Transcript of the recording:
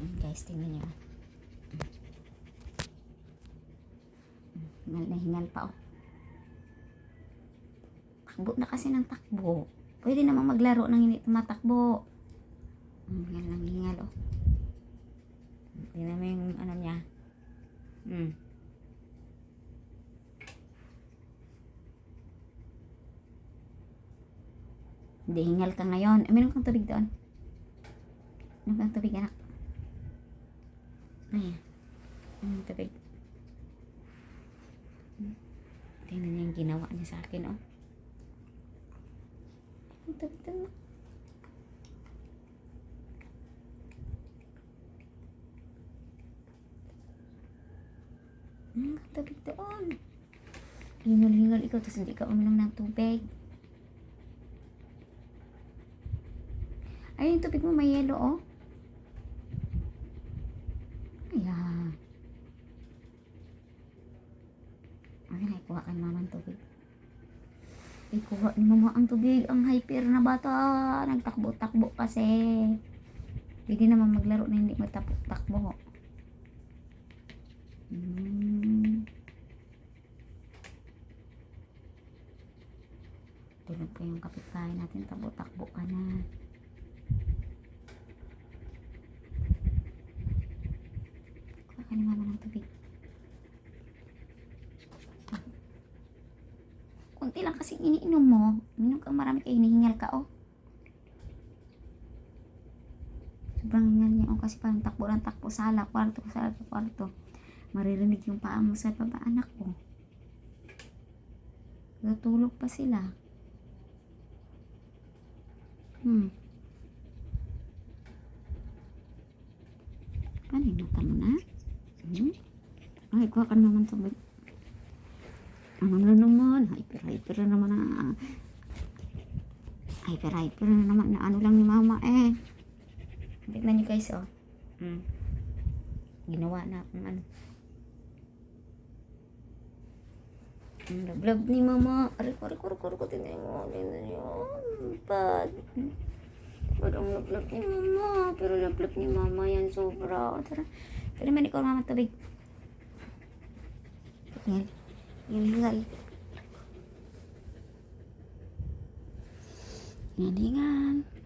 Guys, tingnan nyo. Hingal na hingal pa, oh. Takbo na kasi ng takbo. Pwede namang maglaro ng hindi tumatakbo. Hingal ng hingal, oh. Tingnan mo yung ano niya. Hindi, hingal ka ngayon. Meron kang tubig doon. Meron kang tubig, anak. Ayan. Tubig. Tingnan niya yung ginawa niya sa akin, oh. Tubig doon. Tubig doon. Hingal-hingal ikaw, tapos hindi ka uminom ng tubig. Ay, yung tubig mo may yelo, oh. Ayan. Ayan, ay, kuha ka ni mama ang tubig. Ay, kuha ni mama ang tubig. Ang hyper na bata. Nagtakbo-takbo kasi. Pwede naman maglaro na hindi magtakbo. Tulog pa yung kapitbahay natin. Takbo-takbo ka na. Kuha ka ni mama ng tubig. Kunti lang kasi iniinom mo. Minom kang marami kayo, hinihingal ka, oh. Sobrang hingal niya, oh, kasi parang takbo ng takbo, sala, kwarto. Maririnig yung paa mo sa baba, anak ko. Natulog pa sila. Ano yung mata mo na? Ay, kuha ka naman tubig. Ano na naman? Hyper na naman na. Hyper na naman na ano lang ni mama, eh. Tignan nyo guys, oh. Ginawa na akong ano. Ang lablab ni mama. Ariko. Tingnan nyo. Bad. Bad ang lablab ni mama. Pero lablab ni mama yan sobra. Tara. Pero man ikaw mama tubig. Hingal. Hingal.